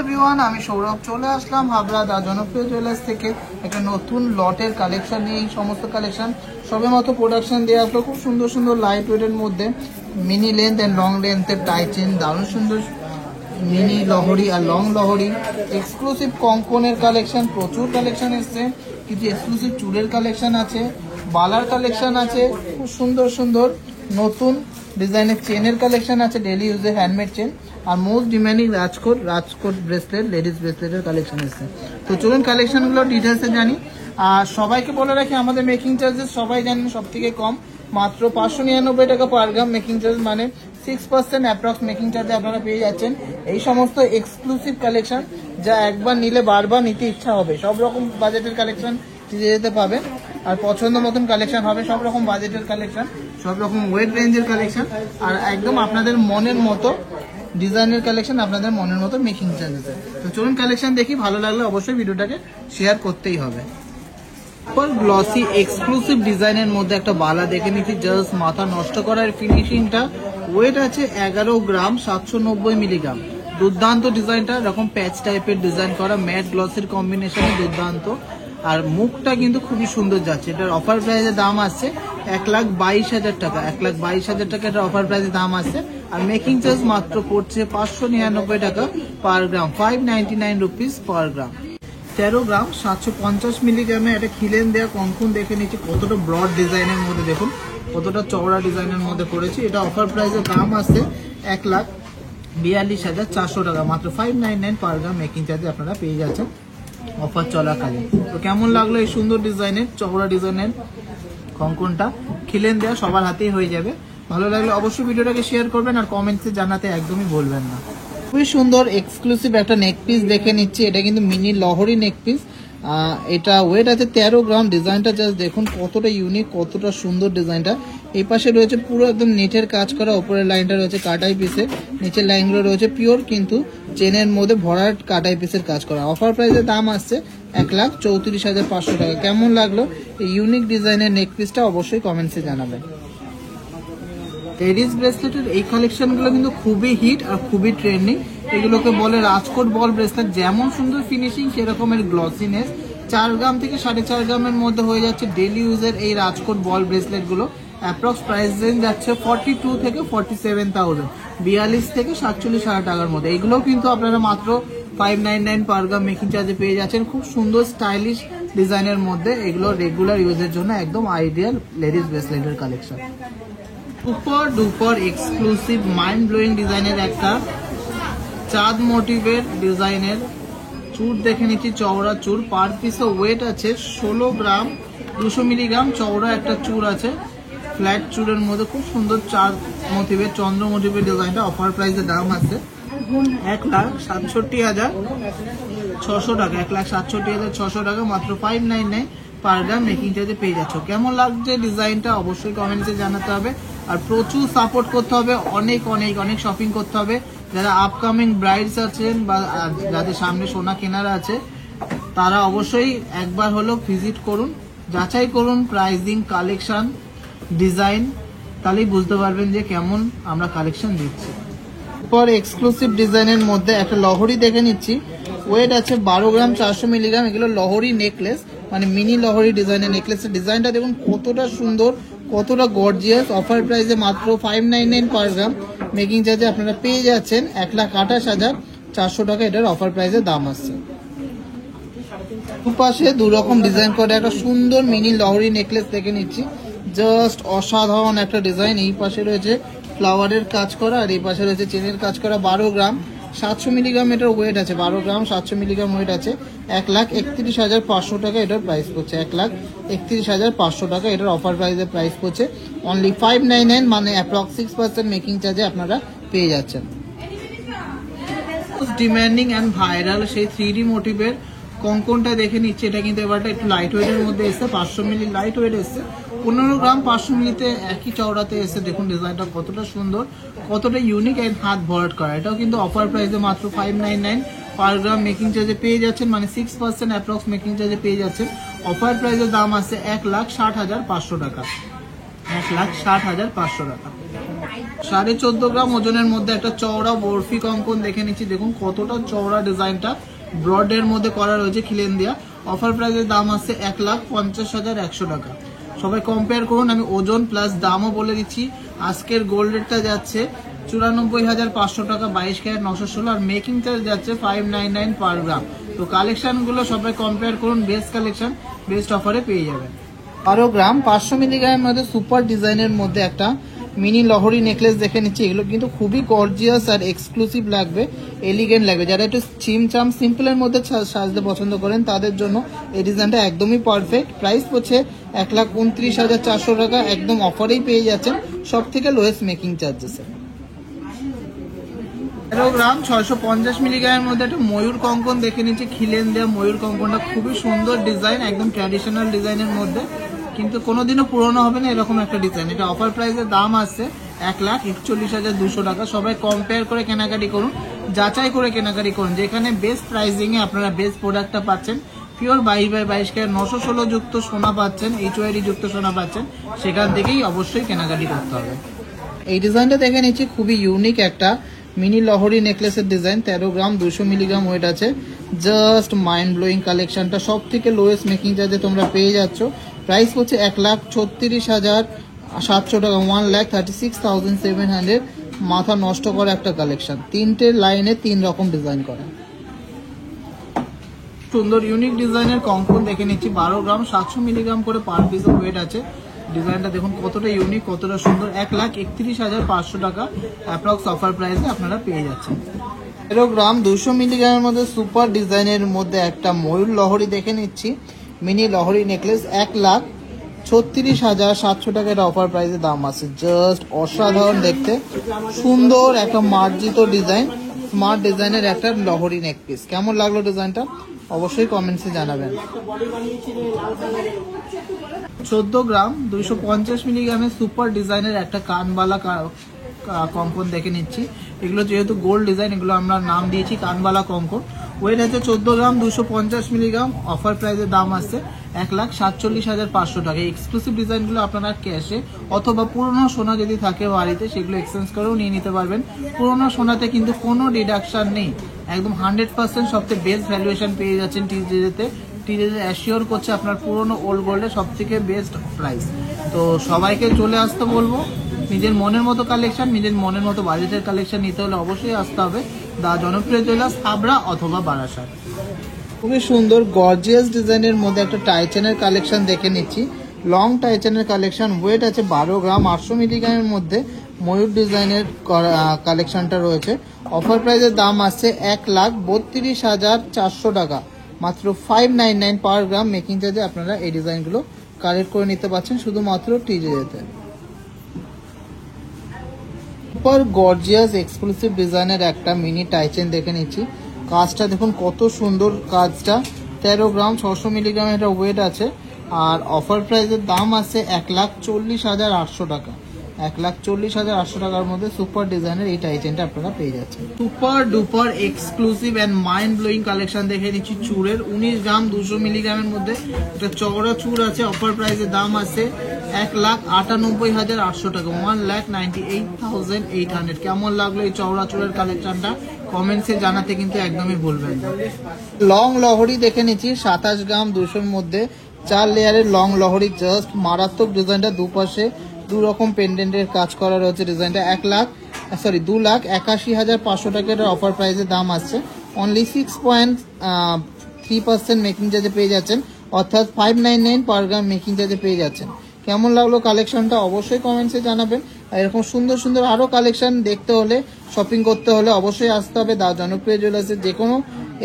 Everyone, আমি সৌরভ চলে আসলাম হাবড়া দা জনপ্রিয় জুয়েলার্স থেকে একটা নতুন লটের কালেকশন নিয়ে। এই সমস্ত কালেকশন সবে মতো প্রোডাকশন দিয়ে আসলো। খুব সুন্দর সুন্দর লাইট ওয়েটের মধ্যে মিনি লেন্থ অ্যান্ড লং লেন্থের টাই চেন, দারুণ সুন্দর মিনি লহরি আর লং লহরি, এক্সক্লুসিভ কঙ্কনের কালেকশন, প্রচুর কালেকশন এসছে। কিছু এক্সক্লুসিভ চুলের কালেকশন আছে, বালার কালেকশন আছে, খুব সুন্দর সুন্দর নতুন ডিজাইনের চেনের কালেকশন আছে, ডেলি ইউজে হ্যান্ডমেড চেন, আর most demanding Rajkot bracelet, ladies ব্রেসলেটের কালেকশন এসছে। তো চলুন কালেকশনগুলো ডিটেলসে জানি। আর সবাইকে বলে রাখি, আমাদের মেকিং চার্জেস সবাই জানেন সব থেকে কম, মাত্র 599 টাকা পার গ্রাম মেকিং চার্জ, মানে 6% অ্যাপ্রক্স মেকিং চার্জে আপনারা পেয়ে যাচ্ছেন এই সমস্ত এক্সক্লুসিভ কালেকশন, যা একবার নিলে বারবার নিতে ইচ্ছা হবে। সব রকম বাজেটের কালেকশন যেতে পাবেন, আর পছন্দ মতন কালেকশন হবে, সব রকম বাজেটের কালেকশন, সব রকম ওয়েট রেঞ্জের কালেকশন, আর একদম আপনাদের মনের মতো ডিজাইনের কালেকশন, আপনাদের মনের মতো মেকিং চার্জেসে। তো চলুন কালেকশন দেখি, ভালো লাগলে অবশ্যই ভিডিওটাকে শেয়ার করতেই হবে। গ্লসি এক্সক্লুসিভ ডিজাইনের মধ্যে একটা বালা দেখে নিচ্ছি, জাস্ট মাথা নষ্ট করার ফিনিশিংটা। ওয়েট আছে 11 গ্রাম 790 মিলিগ্রাম। দুর্দান্ত ডিজাইনটা, এরকম প্যাচ টাইপের ডিজাইন করা, ম্যাট গ্লসের কম্বিনেশনে দুর্দান্ত। আর মুখটা কিন্তু খুবই সুন্দর যাচ্ছে। এটার অফার প্রাইসের দাম আসছে 1,22,000 টাকা। 1,22,000 টাকা এটার অফার প্রাইসের দাম আসছে। আর মেকিং চার্জ মাত্র পড়ছে 599 টাকা পার গ্রাম, 599 রুপিস পার গ্রাম। 13 গ্রাম 750 মিলিগ্রামে একটা খিলেন দেওয়া কঙ্কন দেখে নিচ্ছি, কতটা ব্রড ডিজাইনের মধ্যে, দেখুন কতটা চওড়া ডিজাইনের মধ্যে করেছি। এটা অফার প্রাইসের দাম আসছে 1,42,400 টাকা, মাত্র 599 পার গ্রাম মেকিং চার্জে আপনারা পেয়ে যাচ্ছেন অফার চলাকালীন। তো কেমন লাগলো এই সুন্দর ডিজাইনের চওড়া ডিজাইনের কঙ্কনটা? খিলেন দেওয়া সবার হাতেই হয়ে যাবে। ভালো লাগলে অবশ্যই ভিডিওটাকে শেয়ার করবেন আর কমেন্টসে জানাতে একদমই ভুলবেন না। খুবই সুন্দর এক্সক্লুসিভ একটা নেক পিস দেখে নিচ্ছি, এটা কিন্তু মিনি লহরি নেক পিস। এটা ওয়েট আছে 13 গ্রাম। ডিজাইনটা জাস্ট দেখুন কতটা ইউনিক, কতটা সুন্দর ডিজাইনটা। এই পাশে রয়েছে পুরো একদম নেটের কাজ করা, উপরের লাইনটা রয়েছে কাটাই পিসে, নিচের লাইনগুলো রয়েছে পিওর কিন্তু চেনের মধ্যে ভরাট কাটাই পিসের কাজ করা। অফার প্রাইসের দাম আসছে 1,34,500 টাকা। কেমন লাগলো এই ইউনিক ডিজাইনের নেক পিসটা অবশ্যই কমেন্টসে জানাবেন। লেডিস ব্রেসলেটের এই কালেকশনগুলো কিন্তু খুবই হিট আর খুবই ট্রেন্ডিং। এগুলোকে বলে রাজকোট বল ব্রেসলেট। যেমন সুন্দর ফিনিশিং সেরকমের গ্লসিনেস। 4 গ্রাম থেকে 4.5 গ্রামের মধ্যে হয়ে যাচ্ছে ডেলি ইউজের এই রাজকোট বল ব্রেসলেটগুলো। অ্যাপ্রক্স প্রাইস রেঞ্জ যাচ্ছে 42 থেকে 47,000, 42 থেকে 47,000 টাকার মধ্যে। এগুলোও কিন্তু আপনারা মাত্র 599 পার গ্রাম মেকিং চার্জে পেয়ে যাচ্ছেন। খুব সুন্দর স্টাইলিশ ডিজাইনের মধ্যে এগুলো রেগুলার ইউজের জন্য একদম আইডিয়াল লেডিস ব্রেসলেটের collection. Super duper exclusive mind blowing ডিজাইনের একটা চাঁদ মোটিভের ডিজাইনের চুর দেখে নিচ্ছি, চওড়া চুর। পার পিসে ওয়েট আছে 16 গ্রাম 200 মিলিগ্রাম। চওড়া একটা চুর আছে, ফ্ল্যাট চুরের মধ্যে খুব সুন্দর চাঁদ মোটিভের, চন্দ্র মোটিভের ডিজাইনটা। অফার প্রাইসের দাম আছে 1,67,600 টাকা। 1,67,600 টাকা, মাত্র 599 পার গ্রাম মেকিং চার্জে পেয়ে যাচ্ছ। কেমন লাগছে ডিজাইনটা অবশ্যই কমেন্টসে জানাতে হবে। আর প্রচুর সাপোর্ট করতে হবে, অনেক অনেক অনেক শপিং করতে হবে। যারা আপকামিং ব্রাইডস আছেন বা যাদের সামনে সোনা কেনার আছে, তারা অবশ্যই একবার হলো ভিজিট করুন, যাচাই করুন প্রাইসিং, কালেকশন, ডিজাইন, তাহলেই বুঝতে পারবেন যে কেমন আমরা কালেকশন দিচ্ছি। পর এক্সক্লুসিভ ডিজাইনের মধ্যে একটা লহরি দেখে নিচ্ছি। ওয়েট আছে 12 গ্রাম 400 মিলিগ্রাম। এগুলো লহরি নেকলেস, মানে মিনি লহরি ডিজাইনের নেকলেসের ডিজাইনটা দেখুন কতটা সুন্দর, কতটা গর্জিয়াস। অফার প্রাইসে মাত্র 599 পার গ্রাম মেকিং চার্জে আপনারা পেয়ে যাচ্ছেন 1,28,400 টাকা। এটার অফার প্রাইসের দাম আসছে। দুপাশে দুরকম ডিজাইন করে একটা সুন্দর মিনি লহরি নেকলেস দেখে নিচ্ছি, জাস্ট অসাধারণ একটা ডিজাইন। এই পাশে রয়েছে ফ্লাওয়ারের কাজ করা আর এই পাশে রয়েছে চেনের কাজ করা। 12 গ্রাম 700 মিলিগ্রাম এটার ওয়েট আছে, 12 গ্রাম 700 মিলিগ্রাম ওয়েট আছে। 1,31,500 টাকা এটার প্রাইস পড়ছে, 1,31,500 টাকা এটার অফার প্রাইসের প্রাইস পড়ছে অনলি 599, মানে অ্যাপ্রক্স 6% মেকিং চার্জে আপনারা পেয়ে যাচ্ছেন। ডিমান্ডিং অ্যান্ড ভাইরাল সেই 3D মোটিভের কঙ্কনটা দেখে নিচ্ছে। এটা কিন্তু এবারটা একটু লাইট ওয়েটের মধ্যে এসছে, 500 মিলি লাইট ওয়েট এসছে। 15 গ্রাম 500 মিলিতে একই চওড়াতে এসে দেখুন ডিজাইনটা কতটা সুন্দর, কতটা ইউনিক অ্যান্ড হাত ভরাট করা। এটাও কিন্তু অফার প্রাইসে মাত্র 599 পার গ্রাম মেকিং চার্জে পেয়ে যাচ্ছেন, মানে 6% অ্যাপ্রক্স মেকিং চার্জে পেয়ে যাচ্ছেন। অফার প্রাইসের দাম আছে 1,60,500 টাকা, 1,60,500 টাকা। 14.5 গ্রাম ওজনের মধ্যে একটা চওড়া বরফি কঙ্কন দেখে নিচ্ছি। দেখুন কতটা চওড়া ডিজাইনটা ব্রডের মধ্যে করা রয়েছে খিলেন দিয়া। অফার প্রাইসের দাম আছে 1,50,100 টাকা। সবাই কম্পেয়ার করুন, আমি ওজন প্লাস দামও বলে দিচ্ছি। আজকের গোল্ড রেটটা যাচ্ছে 94,500 টাকা 22 ক্যারেট 916, আর মেকিং চার্জ যাচ্ছে 599 পার গ্রাম। তো কালেকশনগুলো সবাই কম্পেয়ার করুন, বেস্ট কালেকশন বেস্ট অফারে পেয়ে যাবেন। 12 গ্রাম 500 মিলিগ্রামের মধ্যে সুপার ডিজাইনের মধ্যে একটা মিনি লহরি নেকলেস দেখে নিচ্ছি। এগুলো কিন্তু খুবই গর্জিয়াস আর এক্সক্লুসিভ লাগবে, এলিগেন্ট লাগবে। যারা একটু চিমচাম সিম্পলের মধ্যে সাজতে পছন্দ করেন তাদের জন্য এই ডিজাইনটা একদমই পারফেক্ট। প্রাইস পড়ছে 1,29,400 টাকা, একদম অফারেই পেয়ে যাচ্ছেন সব থেকে লোয়েস্ট মেকিং চার্জেসে। 13 গ্রাম 650 মিলিগ্রামের মধ্যে একটা ময়ূর কঙ্কন দেখে নিচ্ছি। খিলেন দেওয়া ময়ূর কঙ্কনটা খুবই সুন্দর ডিজাইন, একদম ট্র্যাডিশনাল ডিজাইনের মধ্যে, কিন্তু কোনোদিনও পুরোনো হবে না এরকম একটা ডিজাইন। এটা অফার প্রাইসের দাম আসছে 1,41,200 টাকা। সবাই কম্পেয়ার করে কেনাকাটি করুন, যাচাই করে কেনাকাটি করুন, যেখানে বেস্ট প্রাইসিংয়ে আপনারা বেস্ট প্রোডাক্টটা পাচ্ছেন। পিওর 22/22 ক্যারেট 916 যুক্ত সোনা পাচ্ছেন, HYD যুক্ত সোনা পাচ্ছেন, সেখান থেকেই অবশ্যই কেনাকাটি করতে হবে। এই ডিজাইনটা দেখে নিচ্ছি, খুবই ইউনিক একটা মিনি লহরি নেকলেসের ডিজাইন। 13 গ্রাম 200 মিলিগ্রাম ওয়েট আছে। জাস্ট মাইন্ড ব্লোয়িং কালেকশনটা, সব থেকে লোয়েস্ট মেকিং চার্জে তোমরা পেয়ে যাচ্ছ। প্রাইস হচ্ছে 1,36,700 টাকা, 1,36,700। মাথা নষ্ট করা একটা কালেকশন, 3টে লাইনে 3 রকম ডিজাইন করা, সুন্দর ইউনিক ডিজাইনের কঙ্কন দেখে নিচ্ছি। 12 গ্রাম 700 মিলিগ্রাম করে পার পিস ওয়েট আছে। ডিজাইনটা দেখুন কতটা ইউনিক, কতটা সুন্দর। 1,31,500 টাকা অ্যাপ্রক্স অফার প্রাইসে আপনারা পেয়ে যাচ্ছেন। 13 গ্রাম 200 মিলিগ্রামের মধ্যে সুপার ডিজাইনের মধ্যে একটা ময়ূর লহরি দেখে নিচ্ছি, মিনি লহরি নেকলেস। 1,36,700 টাকা এটা অফার প্রাইসে দাম আছে। জাস্ট অসাধারণ দেখতে, সুন্দর একটা মার্জিত ডিজাইন, স্মার্ট ডিজাইনের একটা লহরি নেকপিস। কেমন লাগলো ডিজাইনটা অবশ্যই কমেন্টসে জানাবেন। 14 গ্রাম 250 মিলিগ্রামের সুপার ডিজাইনের একটা কানবালা কঙ্কন দেখে নিচ্ছি। এগুলো যেহেতু গোল্ড ডিজাইন, এগুলো আমরা নাম দিয়েছি কানবালা কঙ্কন। ওয়েট আছে 14 গ্রাম 250 মিলিগ্রাম। অফার প্রাইসের দাম আসছে 1,47,500 টাকা। এক্সক্লুসিভ ডিজাইনগুলো আপনারা ক্যাশে অথবা পুরোনো সোনা যদি থাকে বাড়িতে সেগুলো এক্সচেঞ্জ করেও নিয়ে নিতে পারবেন। পুরোনো সোনাতে কিন্তু কোনো ডিডাকশন নেই, একদম 100% সবচেয়ে বেস্ট ভ্যালুয়েশন পেয়ে যাচ্ছেন টিজেতে। টিজে অ্যাসিওর করছে আপনার পুরোনো ওল্ড গোল্ডের সব থেকে বেস্ট প্রাইস। তো সবাইকে চলে আসতে বলবো, নিজের মনের মতো কালেকশন, নিজের মনের মতো বাজেটের কালেকশন নিতে হলে অবশ্যই আসতে হবে দা জনপ্রিয় জুয়েলার্স, হাবড়া অথবা বারাসাত। খুবই সুন্দর গর্জিয়াস ডিজাইনের মধ্যে একটা টাইচেনের কালেকশন দেখে নিচ্ছি। Long টাইচেনের collection. ওয়েট আছে 12 গ্রাম 800 মিলিগ্রামের মধ্যে ময়ূর ডিজাইনের কালেকশনটা রয়েছে। অফার প্রাইসের দাম আসছে 1,32,400 টাকা, মাত্র 599 পার গ্রাম মেকিং চার্জে আপনারা এই ডিজাইনগুলো কালেক্ট করে নিতে পারছেন শুধুমাত্র টিজেতে। সুপার গর্জিয়াস এক্সক্লুসিভ ডিজাইনের একটা মিনি টাইচেন দেখে নিচ্ছি। কাজটা দেখুন কত সুন্দর কাজটা। 13 গ্রাম 600 মিলিগ্রামের এটা ওয়েট আছে, আর অফার প্রাইসের দাম আছে 1,40,800 টাকা। 1,40,800 টাকার মধ্যে সুপার ডিজাইনের এই টাইচেনটা আপনারা পেয়ে যাচ্ছেন। Super duper exclusive and mind blowing collection দেখে নিচ্ছি চুরের। 19 গ্রাম 200 মিলিগ্রামের মধ্যে একটা চওড়া চুর আছে। অফার প্রাইসের দাম আছে 1,98,800 টাকা, 1,98,800। কেমন লাগলো এই চওড়া চুরের কালেকশনটা কমেন্টসে জানাতে কিন্তু একদমই ভুলবেন না। লং লহরি দেখে নিচ্ছি 27 গ্রাম 200-র মধ্যে 4 লেয়ারের লং লহরি। জাস্ট মারাত্মক ডিজাইনটা, দুপাশে 2 রকম পেন্ডেন্টের কাজ করা রয়েছে। ডিজাইনটা 2,81,500 টাকার অফার প্রাইসের দাম আসছে। অনলি 6.3% মেকিং চার্জে পেয়ে যাচ্ছেন, অর্থাৎ 599 পার গ্রাম মেকিং চার্জে পেয়ে যাচ্ছেন। কেমন লাগলো কালেকশনটা অবশ্যই কমেন্টসে জানাবেন। আর এরকম সুন্দর সুন্দর আরও কালেকশন দেখতে হলে, শপিং করতে হলে অবশ্যই আসতে হবে দা জনপ্রিয় জুয়েলার্সের যে কোনো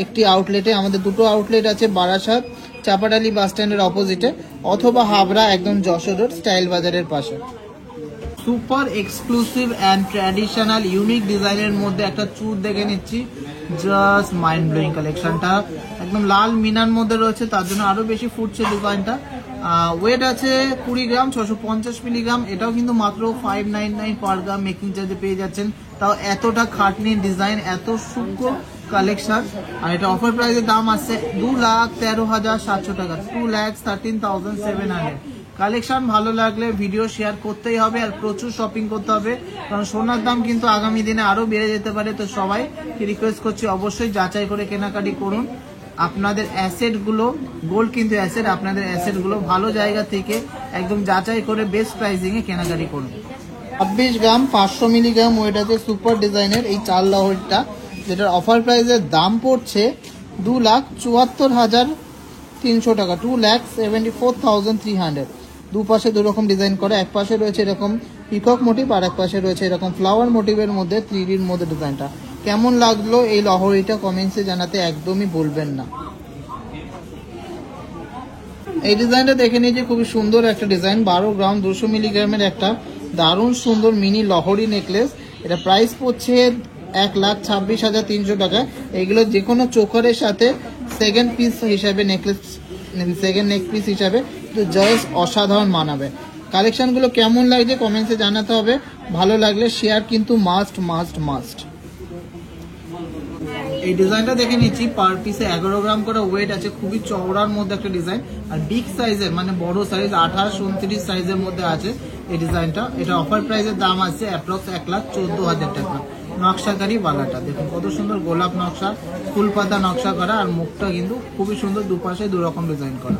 একটি আউটলেটে। আমাদের 2টো আউটলেট আছে, বারাসাত চাপাডালি বাস স্ট্যান্ডের অপোজিটে, অথবা হাবড়া একদম যশোর রোড স্টাইল বাজারের পাশে। Super exclusive and traditional unique ডিজাইনের মধ্যে একটা চুর দেখে নিচ্ছি। জাস্ট মাইন্ড ব্লোয়িং কালেকশনটা, একদম লাল মিনার মধ্যে রয়েছে, তার জন্য আরো বেশি ফুটছে ডিজাইনটা। ওয়েট আছে 20 গ্রাম 650 মিলিগ্রাম। এটাও কিন্তু মাত্র 599 পার গ্রাম মেকিং চার্জে পেয়ে যাচ্ছেন। তাও এতটা খাটনি ডিজাইন, এত সূক্ষ্ম কালেকশন। আর এটা অফার প্রাইসের দাম আসছে 2,13,700 টাকা, 2,13,700। কালেকশন ভালো লাগলে ভিডিও শেয়ার করতেই হবে আর প্রচুর শপিং করতে হবে, কারণ সোনার দাম কিন্তু আগামী দিনে আরো বেড়ে যেতে পারে। তো সবাই রিকোয়েস্ট করছি অবশ্যই যাচাই করে কেনাকাটি করুন। আপনাদের অ্যাসেট গুলো, গোল্ড কিন্তু অ্যাসেট, আপনাদের অ্যাসেট গুলো ভালো জায়গা থেকে একদম যাচাই করে বেস্ট প্রাইসিং এ কেনাকাটি করুন। 26 গ্রাম 500 মিলিগ্রাম ওয়েট আছে সুপার ডিজাইনের এই চার লহরিটা, যেটার অফার প্রাইসের দাম পড়ছে 2,74,300 টাকা, 2,74,300। দুপাশে দুরকম ডিজাইন করে, এক পাশে রয়েছে এরকম পিকক মোটিভ আর এক পাশে রয়েছে এরকম ফ্লাওয়ার মোটিভের মধ্যে 3Dর মধ্যে ডিজাইনটা। কেমন লাগলো এই লহরিটা কমেন্টসে জানাতে একদমই ভুলবেন না। এই ডিজাইনটা দেখে নিয়েছি, খুবই সুন্দর একটা ডিজাইন, 12 গ্রাম 200 মিলিগ্রামের একটা দারুণ সুন্দর মিনি লহরি নেকলেস। এটা প্রাইস পড়ছে 1,26,300 টাকা। এগুলো যে কোনো চোকারের সাথে সেকেন্ড পিস হিসাবে নেকলেস, সেকেন্ড নেক পিস হিসাবে জাস্ট অসাধারণ মানাবে। কালেকশনগুলো কেমন লাগছে কমেন্টসে জানাতে হবে, ভালো লাগলে শেয়ার কিন্তু মাস্ট মাস্ট মাস্ট। এই ডিজাইনটা দেখে নিচ্ছি, পার পিসে 11 গ্রাম করে ওয়েট আছে, খুবই চওড়ার মধ্যে একটা ডিজাইন আর বিগ সাইজের মানে বড় সাইজ 28-29 সাইজের মধ্যে আছে এই ডিজাইনটা। এটা অফার প্রাইসের দাম আছে অ্যাপ্রক্স 1,14,000 টাকা। নকশাকারী বালাটা দেখুন কত সুন্দর, গোলাপ নকশা, ফুল পাতা নকশা করা আর মুখটা কিন্তু খুবই সুন্দর, দুপাশে দুরকম ডিজাইন করা।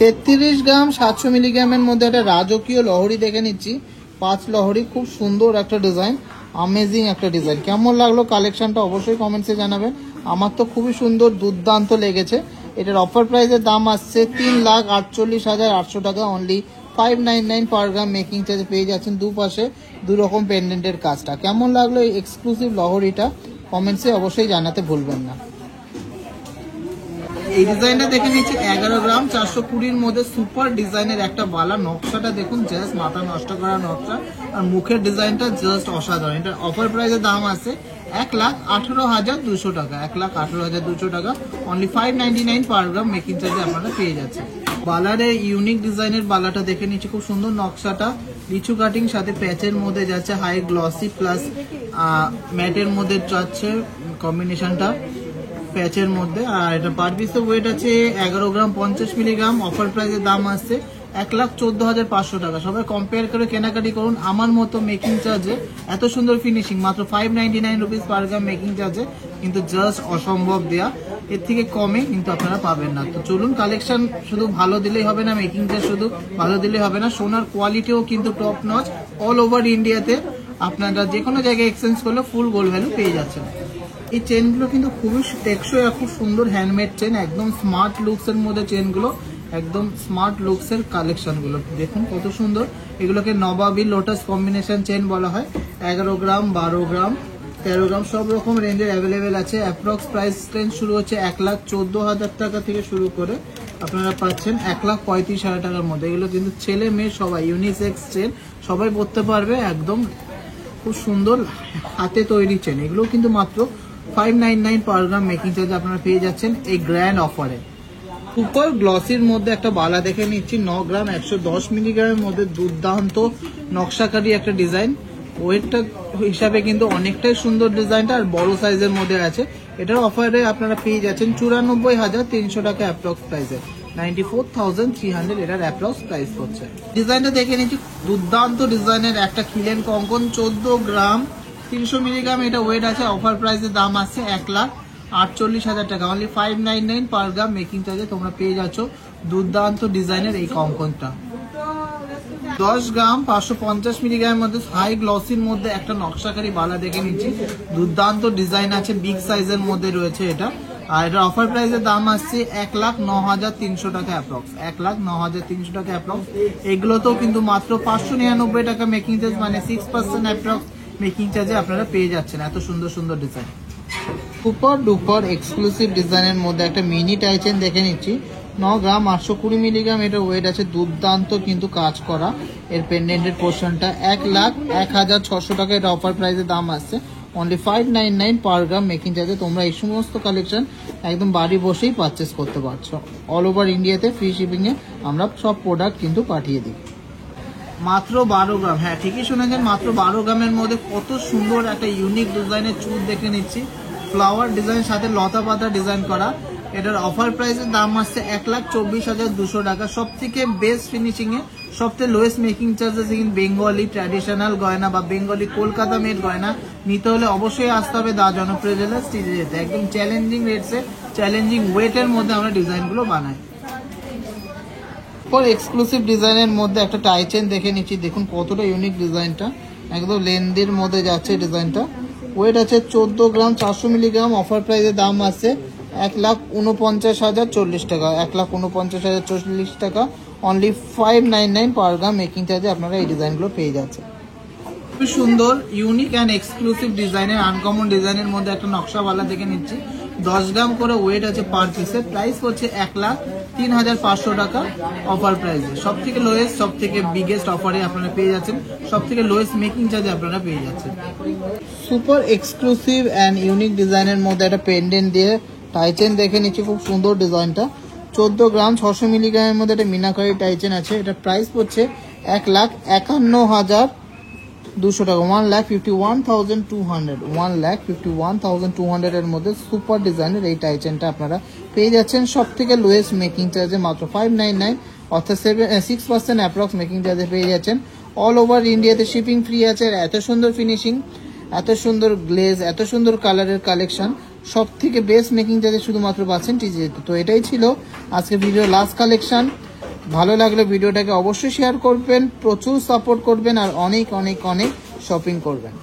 33 গ্রাম 700 মিলিগ্রামের মধ্যে একটা রাজকীয় লহরি দেখে নিচ্ছি, 5 লহরি, খুব সুন্দর একটা ডিজাইন, আমেজিং একটা ডিজাইন। কেমন লাগলো কালেকশনটা অবশ্যই কমেন্টসে জানাবেন। আমার তো খুবই সুন্দর, দুর্দান্ত লেগেছে। এটার অফার প্রাইসের দাম আসছে 3,48,800 টাকা, অনলি 599 পার গ্রাম মেকিং চার্জে পেয়ে যাচ্ছেন। দুপাশে দুরকম পেন্ডেন্টের কাজটা। কেমন লাগলো এই এক্সক্লুসিভ লহরিটা কমেন্টসে অবশ্যই জানাতে ভুলবেন না। এই ডিজাইনটা দেখে নিচ্ছি 11 গ্রাম 420-র মধ্যে সুপার ডিজাইনের একটা বালা, নকশাটা দেখুন জাস্ট মাথা নষ্ট করা নকশা আর মুখের ডিজাইনটা জাস্ট অসাধারণ। এটার অফার প্রাইসের দাম আছে 1,18,200 টাকা, 1,18,200 টাকা, অনলি 599 পার গ্রাম মেকিং চার্জে আপনারা পেয়ে যাচ্ছেন। বালার এই ইউনিক ডিজাইনের বালাটা দেখে নিচ্ছি, খুব সুন্দর নকশাটা, লিচু কাটিং সাথে প্যাচের মধ্যে যাচ্ছে, হাই গ্লসি প্লাস ম্যাটের মধ্যে যাচ্ছে কম্বিনেশনটা প্যাচের মধ্যে। আর এটা পার পিসের ওয়েট আছে 11 গ্রাম 50 মিলিগ্রাম, অফার প্রাইসের দাম আসছে 1,14,500 টাকা। সবাই কম্পেয়ার করে কেনাকাটি করুন। আমার মতো মেকিং চার্জে এত সুন্দর ফিনিশিং মাত্র 599 রুপিস পার গ্রাম মেকিং চার্জে কিন্তু জাস্ট অসম্ভব দেয়া, এর থেকে কমে কিন্তু আপনারা পাবেন না। তো চলুন, কালেকশন শুধু ভালো দিলেই হবে না, মেকিং চার্জ শুধু ভালো দিলেই হবে না, সোনার কোয়ালিটিও কিন্তু টপ নচ। অল ওভার ইন্ডিয়াতে আপনারা যে কোনো জায়গায় এক্সচেঞ্জ করলে ফুল গোল্ড ভ্যালু পেয়ে যাচ্ছেন। এই চেনগুলো কিন্তু খুবই টেকসই আর খুব সুন্দর হ্যান্ডমেড চেন, একদম স্মার্ট লুকস এর মধ্যে চেনগুলো, একদম স্মার্ট লুকস এর কালেকশন গুলো দেখুন কত সুন্দর। এগুলোকে নবাবী লোটাস কম্বিনেশন চেন বলা হয়। 11 গ্রাম 12 গ্রাম 13 গ্রাম সব রকম রেঞ্জের অ্যাভেলেবেল আছে। অ্যাপ্রক্স প্রাইস রেঞ্জ শুরু হচ্ছে 1,14,000 টাকা থেকে শুরু করে আপনারা পাচ্ছেন 1,35,000 টাকার মধ্যে। এগুলো কিন্তু ছেলে মেয়ে সবাই ইউনিসেক্স চেন, সবাই পরতে পারবে, একদম খুব সুন্দর হাতে তৈরি চেন। এগুলো কিন্তু মাত্র 599 পার গ্রাম মেকিং চার্জ আপনারা পেয়ে যাচ্ছেন এই গ্র্যান্ড অফারে। সুপার গ্লসির মধ্যে একটা বালা দেখে নিচ্ছি, 9 গ্রাম 110 মিলিগ্রামের মধ্যে দুর্দান্ত নকশাকারী একটা ডিজাইন। ওয়েটটা হিসাবে কিন্তু অনেকটাই সুন্দর ডিজাইনটা আর বড় সাইজের মধ্যে আছে। এটার অফারে আপনারা পেয়ে যাচ্ছেন 94,300 টাকা অ্যাপ্রক্স প্রাইসে, 94,300 এটার অ্যাপ্রক্স প্রাইস হচ্ছে। ডিজাইনটা দেখে নিচ্ছি, দুর্দান্ত ডিজাইনের একটা খিলেন কঙ্কন, 14 গ্রাম 300 মিলিগ্রাম এটা ওয়েট আছে। অফার প্রাইসের দাম আসছে 1,48,000 টাকা, অনলি 599 পার গ্রাম মেকিং চার্জে তোমরা পেয়ে যাচ্ছ দুর্দান্ত ডিজাইনের এই কঙ্কনটা। 10 গ্রাম 550 মিলিগ্রামের মধ্যে হাই গ্লসির মধ্যে একটা নকশাকারী বালা দেখে নিচ্ছি, দুর্দান্ত ডিজাইন আছে, বিগ সাইজের মধ্যে রয়েছে এটা। আর এটার অফার প্রাইসের দাম আসছে 1,09,300 টাকা অ্যাপ্রক্স, 1,09,300 টাকা অ্যাপ্রক্স। এগুলোতেও কিন্তু মাত্র 599 টাকা মেকিং চার্জ, মানে 6% অ্যাপ্রক্স মেকিং চার্জে আপনারা পেয়ে যাচ্ছেন এত সুন্দর সুন্দর ডিজাইন। সুপার ডুপার এক্সক্লুসিভ ডিজাইনের মধ্যে একটা মিনি টাইচেন দেখে নিচ্ছি, 9 গ্রাম 820 মিলিগ্রাম এটা ওয়েট আছে, দুর্দান্ত কিন্তু কাজ করা এর পেন্ডেন্টের পোর্শনটা। 1,01,600 টাকা এটা অফার প্রাইসের দাম আসছে, অনলি 599 পার গ্রাম মেকিং চার্জে তোমরা এই সমস্ত কালেকশন একদম বাড়ি বসেই পারচেস করতে পারছো। অল ওভার ইন্ডিয়াতে ফ্রি শিপিং এ আমরা সব প্রোডাক্ট কিন্তু পাঠিয়ে দিই। মাত্র 12 গ্রাম, হ্যাঁ ঠিকই শুনেছেন, মাত্র 12 গ্রামের মধ্যে কত সুন্দর একটা ইউনিক ডিজাইনের চুল দেখে নিচ্ছি, ফ্লাওয়ার ডিজাইন সাথে লতা পাতা ডিজাইন করা। এটার অফার প্রাইসের দাম আসছে 1,24,200 টাকা। সব থেকে বেস্ট ফিনিশিং এ, সবথেকে lowest making charges in Bengali traditional গয়না বা বেঙ্গলি কলকাতা মেড গয়না নিতে হলে অবশ্যই আসতে হবে দা জনপ্রিয় জুয়েলার্স টিজেতে। একদম চ্যালেঞ্জিং রেটসে, চ্যালেঞ্জিং ওয়েটের মধ্যে আমরা ডিজাইনগুলো বানাই। পর এক্সক্লুসিভ ডিজাইনের মধ্যে একটা টাই চেন দেখে নিচ্ছি, দেখুন কতটা ইউনিক ডিজাইনটা, একদম লেন্দির মধ্যে যাচ্ছে ডিজাইনটা। ওয়েট আছে 14 গ্রাম 400 মিলিগ্রাম। অফার প্রাইসের দাম আছে 1,49,040 টাকা, 1,49,040 টাকা। অনলি 599 পার গ্রাম মেকিং চার্জে আপনারা এই ডিজাইনগুলো পেয়ে যাচ্ছে। খুবই সুন্দর ইউনিক অ্যান্ড এক্সক্লুসিভ ডিজাইনের, আনকমন ডিজাইনের মধ্যে একটা নকশাওয়ালা দেখে নিচ্ছি। 10 গ্রাম করে ওয়েট আছে পার পিসের। প্রাইস হচ্ছে 1,03,500 টাকা অফার প্রাইসে। সব থেকে লোয়েস্ট, সব থেকে বিগেস্ট অফারে আপনারা পেয়ে যাচ্ছেন, সব থেকে লোয়েস্ট মেকিং চার্জে আপনারা পেয়ে যাচ্ছেন। সুপার এক্সক্লুসিভ অ্যান্ড ইউনিক ডিজাইনের মধ্যে একটা পেন্ডেন্ট দিয়ে টাইচেন দেখে নিচ্ছি, খুব সুন্দর ডিজাইনটা। 14 গ্রাম 600 মিলিগ্রামের মধ্যে একটা মিনাকারি টাইচেন আছে। এটা প্রাইস পড়ছে 1,51,200 টাকা, 1,51,200, 1,51,200 এর মধ্যে সুপার ডিজাইনের এই টাইচেনটা আপনারা পেয়ে যাচ্ছেন সব থেকে লোয়েস্ট মেকিং চার্জে মাত্র 599, অর্থাৎ 6% অ্যাপ্রক্স মেকিং চার্জে পেয়ে যাচ্ছেন। অল ওভার ইন্ডিয়াতে শিপিং ফ্রি আছে। এত সুন্দর ফিনিশিং, এত সুন্দর গ্লেজ, এত সুন্দর কালারের কালেকশন, সব থেকে বেস্ট মেকিং চার্জে শুধুমাত্র পাচ্ছেন টিজিতে। তো এটাই ছিল আজকে ভিডিও লাস্ট কালেকশন। ভালো লাগলে ভিডিওটাকে অবশ্যই শেয়ার করবেন, প্রচুর সাপোর্ট করবেন আর অনেক অনেক অনেক শপিং করবেন।